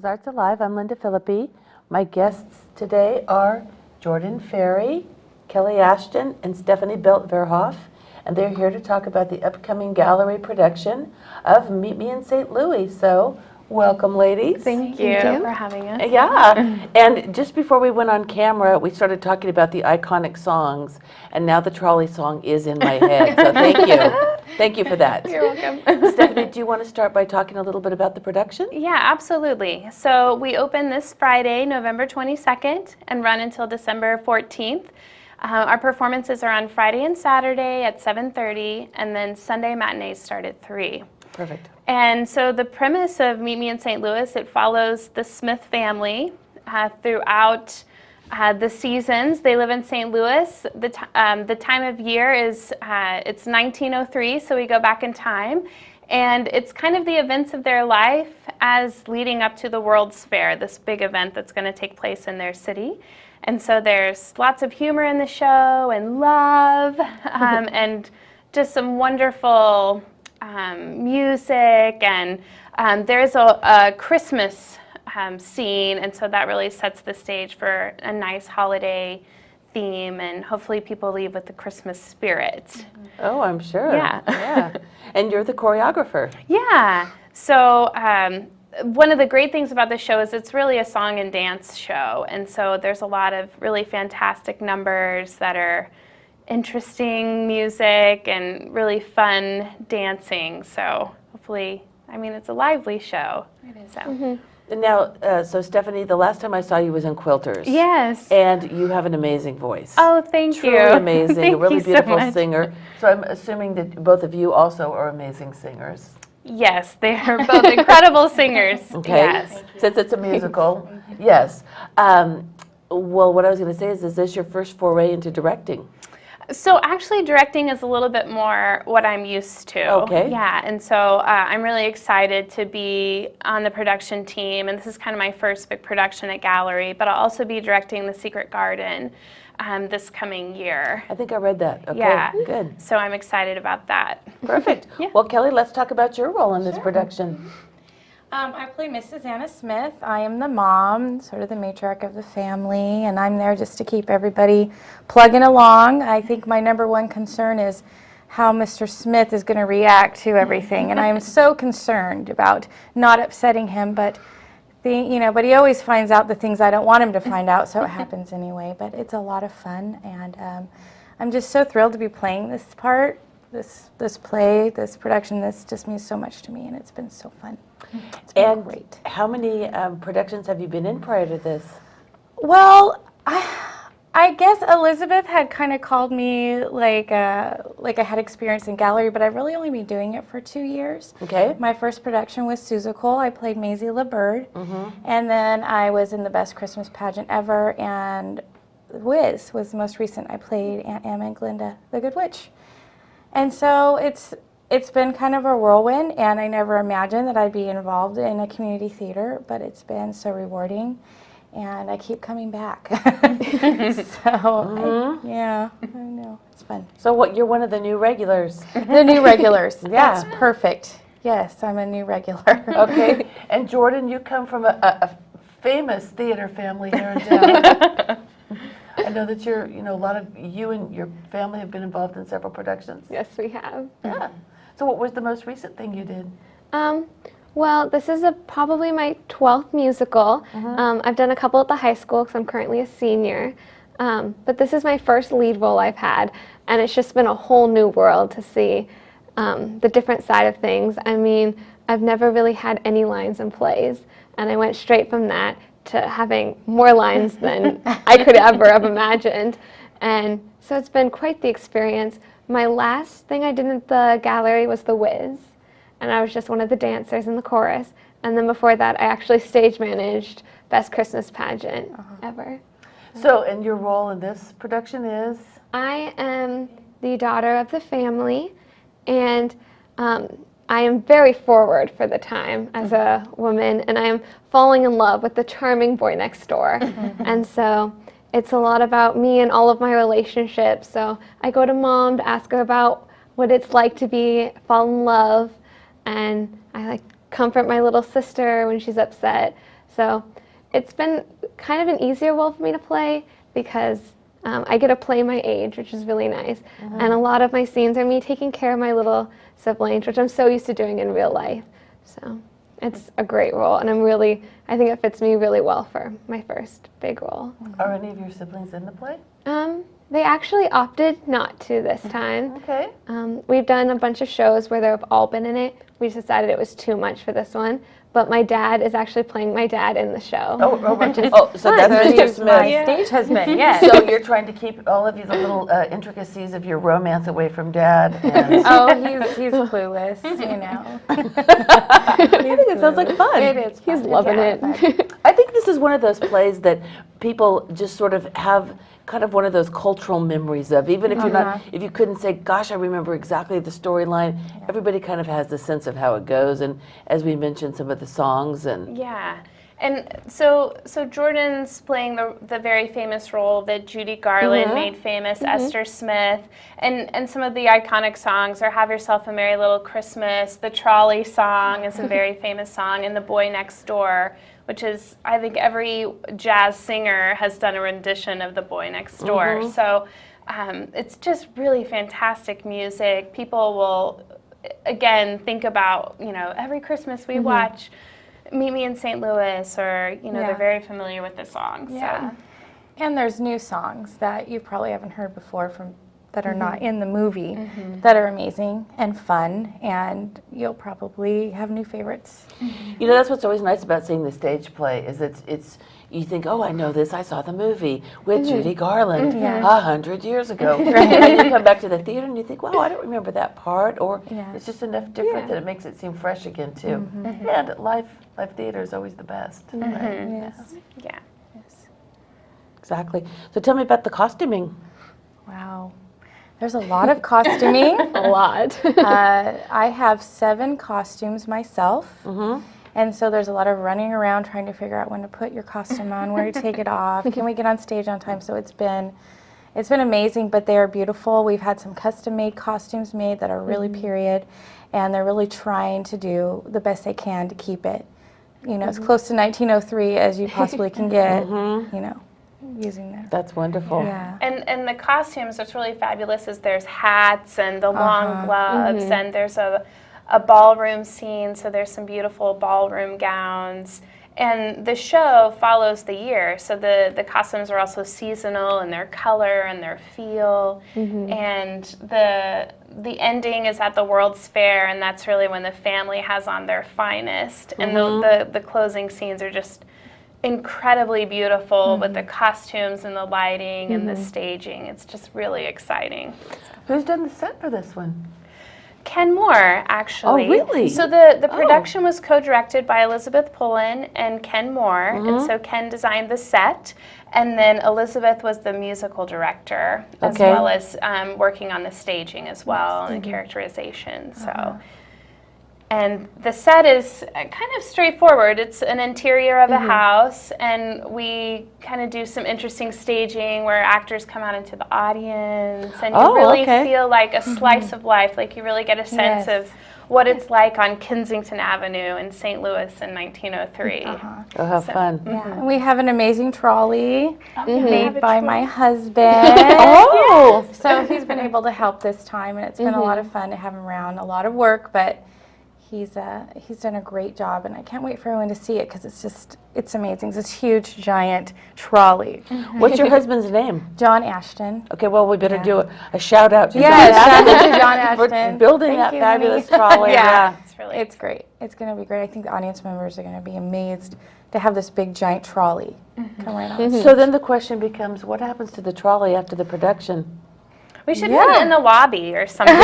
is Arts Alive. I'm Lynda Philippi. My guests today are Jordan Ferry, Kelly Ashton, and Stephanie Belt-Verhoff, and they're here to talk about the upcoming gallery production of Meet Me in St. Louis. So, welcome, ladies. Thank you for having us. Yeah, and just before we went on camera, we started talking about the iconic songs, and now the trolley song is in my head, so thank you. Thank you for that. You're welcome. Stephanie, do you want to start by talking a little bit about the production? Yeah, absolutely. So we open this Friday, November 22nd, and run until December 14th. Our performances are on Friday and Saturday at 7:30, and then Sunday matinees start at 3. Perfect. And so the premise of Meet Me in St. Louis, it follows the Smith family throughout the seasons. They live in St. Louis. The time of year is it's 1903, so we go back in time. And it's kind of the events of their life as leading up to the World's Fair, this big event that's going to take place in their city. And so there's lots of humor in the show and love and just some wonderful music. And there's a Christmas scene, and so that really sets the stage for a nice holiday theme, and hopefully people leave with the Christmas spirit. Oh, I'm sure. Yeah. Yeah. And you're the choreographer. Yeah. So one of the great things about the show is it's really a song and dance show, and so there's a lot of really fantastic numbers that are interesting music and really fun dancing. So hopefully, I mean, it's a lively show. It is. So. And now, so Stephanie, the last time I saw you was in Quilters. Yes. And you have an amazing voice. Oh, thank you. Truly amazing, Thank a really you so beautiful much. singer. So I'm assuming that both of you also are amazing singers. Yes, they are both incredible singers. Okay. Yes. Since it's a musical, yes. Well, what I was going to say is this your first foray into directing? So actually directing is a little bit more what I'm used to. Okay. Yeah, and so I'm really excited to be on the production team, and this is kind of my first big production at Gallery, but I'll also be directing The Secret Garden this coming year. I think I read that. Okay, Yeah. good. So I'm excited about that. Perfect. Yeah. Well, Kelly, let's talk about your role in this production. I play Mrs. Anna Smith. I am the mom, sort of the matriarch of the family, and I'm there just to keep everybody plugging along. I think my number one concern is how Mr. Smith is going to react to everything, and I'm so concerned about not upsetting him, but but he always finds out the things I don't want him to find out, so it happens anyway. But it's a lot of fun, and I'm just so thrilled to be playing this part, this play, this production. This just means so much to me, and it's been so fun. It's been great. How many productions have you been in prior to this? Well, I guess Elizabeth had kind of called me like I had experience in gallery, but I've really only been doing it for 2 years. Okay. My first production was Seussical. I played Maisie LeBird, and then I was in the Best Christmas Pageant Ever, and Wiz was the most recent. I played Aunt Emma and Lynda, the Good Witch. And so it's been kind of a whirlwind, and I never imagined that I'd be involved in a community theater, but it's been so rewarding, and I keep coming back. So, yeah, I know, it's fun. So what? You're one of the new regulars. The new regulars, Yeah. that's perfect. Yes, I'm a new regular. Okay. And Jordan, you come from a famous theater family here in town. I know that a lot of you and your family have been involved in several productions. Yes, we have. Yeah. So what was the most recent thing you did? Well, this is probably my 12th musical. I've done a couple at the high school because I'm currently a senior. But this is my first lead role I've had, and it's just been a whole new world to see the different side of things. I mean, I've never really had any lines in plays, and I went straight from that to having more lines than I could ever have imagined. And so it's been quite the experience. My last thing I did at the gallery was The Wiz, and I was just one of the dancers in the chorus. And then before that, I actually stage managed Best Christmas Pageant Ever. So, and your role in this production is? I am the daughter of the family, and I am very forward for the time as a woman, and I am falling in love with the charming boy next door. And so it's a lot about me and all of my relationships. So I go to Mom to ask her about what it's like to fall in love, and I comfort my little sister when she's upset. So it's been kind of an easier role for me to play because I get to play my age, which is really nice. And a lot of my scenes are me taking care of my little siblings, which I'm so used to doing in real life. So it's a great role, and I think it fits me really well for my first big role. Are any of your siblings in the play? They actually opted not to this time. Okay. We've done a bunch of shows where they've all been in it. We just decided it was too much for this one. But my dad is actually playing my dad in the show. So that's Mr. He's my Smith. stage husband, yes. So you're trying to keep all of the little intricacies of your romance away from Dad. And Oh, he's clueless, you know. I think it sounds like fun. It is fun. He's loving it. I think this is one of those plays that people just sort of have kind of one of those cultural memories of, even if you're not, if you couldn't say, gosh, I remember exactly the storyline, everybody kind of has the sense of how it goes, and as we mentioned, some of the songs and. Yeah. And so Jordan's playing the very famous role that Judy Garland made famous, Esther Smith, and some of the iconic songs are Have Yourself a Merry Little Christmas, the Trolley song is a very famous song, and The Boy Next Door, which is, I think every jazz singer has done a rendition of The Boy Next Door. So it's just really fantastic music. People will, again, think about, every Christmas we watch Meet Me in St. Louis, or, they're very familiar with the song. Yeah. So. And there's new songs that you probably haven't heard before that are not in the movie that are amazing and fun, and you'll probably have new favorites. That's what's always nice about seeing the stage play is it's you think, oh, I know this, I saw the movie with Judy Garland 100 years ago. And then you come back to the theater and you think, wow, I don't remember that part, or it's just enough different that it makes it seem fresh again too. And live theater is always the best. Right? Yes. Yeah. Exactly. So tell me about the costuming. Wow. There's a lot of costuming. A lot. I have 7 costumes myself. And so there's a lot of running around trying to figure out when to put your costume on, where to take it off, can we get on stage on time? So it's been amazing, but they are beautiful. We've had some custom-made costumes made that are really period, and they're really trying to do the best they can to keep it, as close to 1903 as you possibly can get, using them. That's wonderful. Yeah. And the costumes, what's really fabulous is there's hats and the long gloves, and there's a ballroom scene, so there's some beautiful ballroom gowns. And the show follows the year, so the costumes are also seasonal in their color and their feel. And the ending is at the World's Fair, and that's really when the family has on their finest. And the closing scenes are just incredibly beautiful with the costumes and the lighting and the staging. It's just really exciting. Who's done the set for this one? Ken Moore, actually. Oh, really? So the production was co-directed by Elizabeth Pullen and Ken Moore, and so Ken designed the set, and then Elizabeth was the musical director, as well as working on the staging as well, and the characterization. So. And the set is kind of straightforward. It's an interior of a house, and we kind of do some interesting staging where actors come out into the audience, and you really feel like a slice of life, like you really get a sense of what it's like on Kensington Avenue in St. Louis in 1903. Oh, how fun. Yeah. And we have an amazing trolley made by my husband. So he's been able to help this time, and it's been a lot of fun to have him around. A lot of work, but he's done a great job, and I can't wait for everyone to see it because it's amazing. It's this huge, giant trolley. What's your husband's name? John Ashton. Okay, well, we better do a shout out to Shout out to John Ashton for building that fabulous trolley. Yeah. It's great. It's going to be great. I think the audience members are going to be amazed to have this big, giant trolley come right on. So then the question becomes, what happens to the trolley after the production? We should put it in the lobby or something.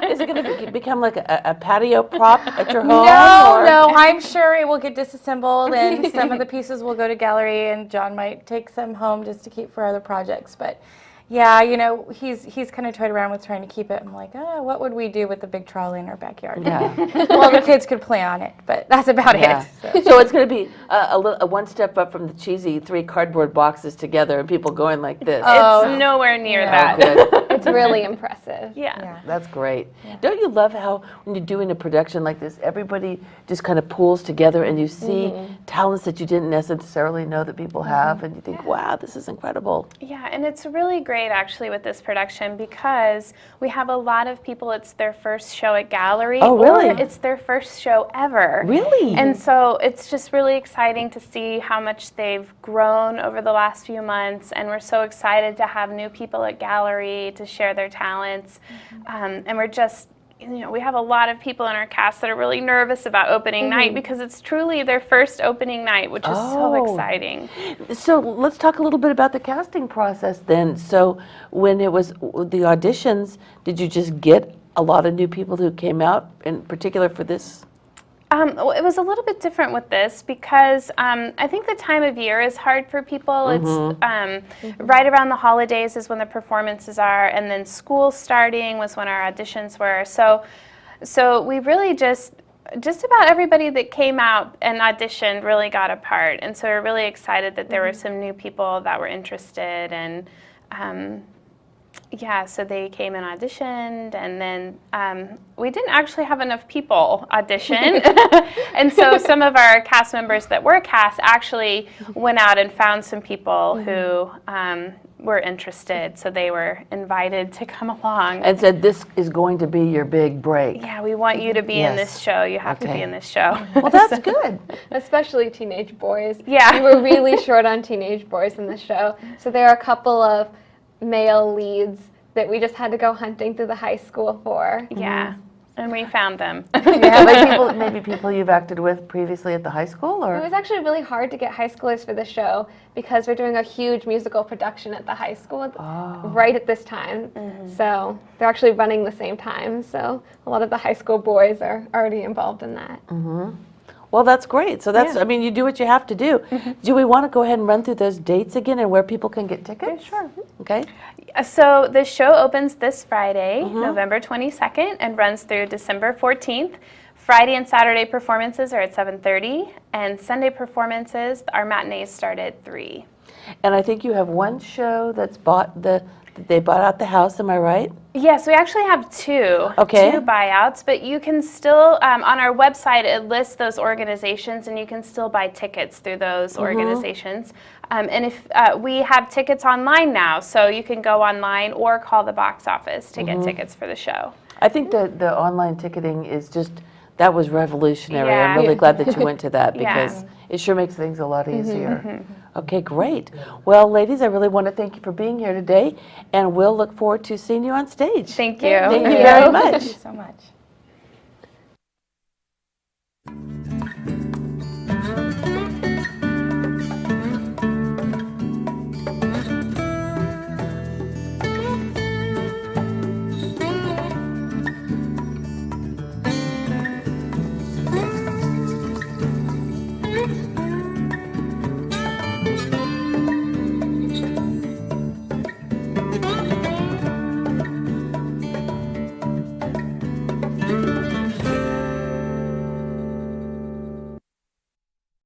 Is it going to become like a patio prop at your home? No, I'm sure it will get disassembled, and some of the pieces will go to gallery, and John might take some home just to keep for other projects. But yeah, he's kind of toyed around with trying to keep it. I'm like, what would we do with the big trolley in our backyard? Yeah. Well, the kids could play on it, but that's about it. So it's going to be a one step up from the cheesy 3 cardboard boxes together and people going like this. It's nowhere near that. Good. It's really impressive. Yeah. That's great. Don't you love how when you're doing a production like this, everybody just kind of pools together and you see talents that you didn't necessarily know that people have, and you think, wow, this is incredible. Yeah, and it's really great actually with this production because we have a lot of people, it's their first show at Gallery. Oh, really? Or it's their first show ever. Really? And so it's just really exciting to see how much they've grown over the last few months, and we're so excited to have new people at Gallery to share their talents. And we're just, we have a lot of people in our cast that are really nervous about opening night because it's truly their first opening night, which is so exciting. So let's talk a little bit about the casting process then. So when it was the auditions, did you just get a lot of new people who came out, in particular for this? It was a little bit different with this because I think the time of year is hard for people. It's right around the holidays is when the performances are, and then school starting was when our auditions were. So we really just about everybody that came out and auditioned really got a part, and so we're really excited that there were some new people that were interested, and yeah, so they came and auditioned, and then we didn't actually have enough people audition. And so some of our cast members that were cast actually went out and found some people who were interested, so they were invited to come along. And said, this is going to be your big break. Yeah, we want you to be in this show. You have to be in this show. Well, that's good. Especially teenage boys. Yeah. We were really short on teenage boys in the show. So there are a couple of male leads that we just had to go hunting through the high school for. Yeah, and we found them. Yeah, like maybe people you've acted with previously at the high school, or? It was actually really hard to get high schoolers for the show because we're doing a huge musical production at the high school right at this time. So they're actually running the same time. So a lot of the high school boys are already involved in that. Well, that's great. So that's, I mean, you do what you have to do. Do we want to go ahead and run through those dates again and where people can get tickets? Yeah, sure. Okay. So the show opens this Friday, November 22nd, and runs through December 14th. Friday and Saturday performances are at 7:30, and Sunday performances, our matinees start at 3. And I think you have one show that's they bought out the house, am I right? Yes, we actually have two buyouts, but you can still, on our website, it lists those organizations, and you can still buy tickets through those organizations. And if we have tickets online now, so you can go online or call the box office to get tickets for the show. I think the online ticketing is just, that was revolutionary. Yeah. I'm really glad that you went to that because it sure makes things a lot easier. Okay, great. Well, ladies, I really want to thank you for being here today, and we'll look forward to seeing you on stage. Thank you. Thank you very much. Thank you so much.